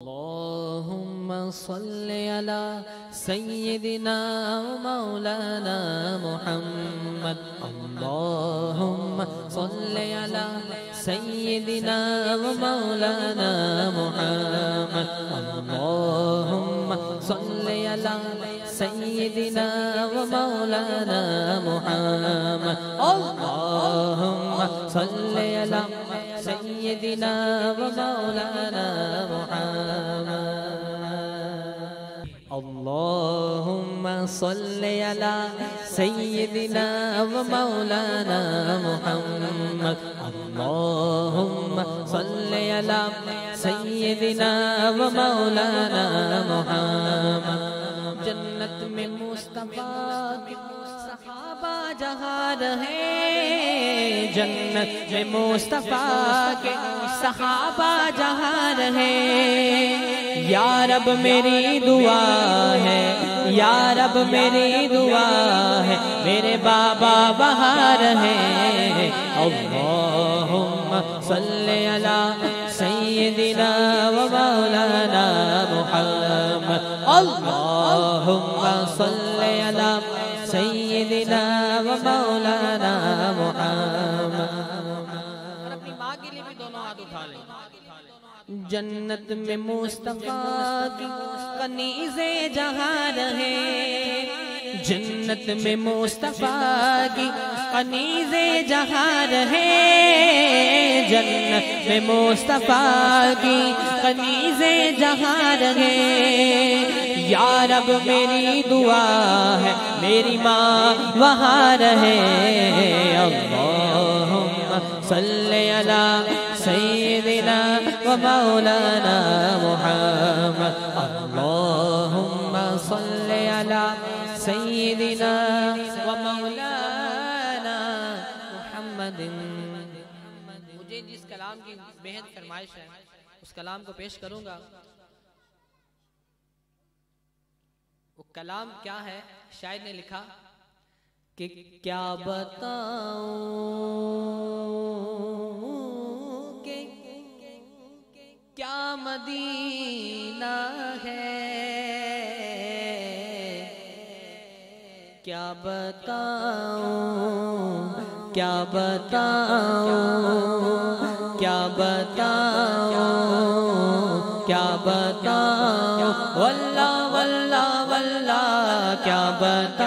اللهم صل على سيدنا ومولانا محمد. اللهم صل على سيدنا ومولانا محمد. اللهم صل على سيدنا ومولانا محمد. اللهم صل على سيدنا ومولانا محمد. اللهم صل على سيدنا ومولانا محمد. اللهم صل على سيدنا ومولانا محمد. جنت میں مصطفیٰ کے صحابہ جہاں رہے، جنت میں مصطفیٰ کے صحابہ جہاں رہے. یا رب میری دعا ہے، یا رب میری دعا ہے، میرے بابا وہاں رہے. اللہم صلی علی سیدنا و مولانا محمد. اللہم صلی علی سیدنا و مولانا محمد. اور اپنی ماں کے لیے بھی دونوں ہاتھ اٹھا لیں. جنت میں مصطفیٰ کی کنیزیں جہاں رہے، جنت میں مصطفیٰ کی کنیزیں جہاں رہے. جنت میں مصطفیٰ کی کنیزیں جہاں رہے. یا رب میری دعا ہے، میری ماں وہاں رہے. اللہم صلی علی سیدنا و مولانا محمد. اللہم صلی علی سیدنا و مولانا محمد. مجھے جس کلام کی بہت فرمائش ہے اس کلام کو پیش کروں گا. وہ کلام کیا ہے؟ شاعر نے لکھا کہ کیا بتاؤں کہ کیا مدینہ ہے، کیا بتاؤں کیا بتاؤں کیا بتاؤں کیا بتاؤں واللہ واللہ واللہ کیا بتاؤں.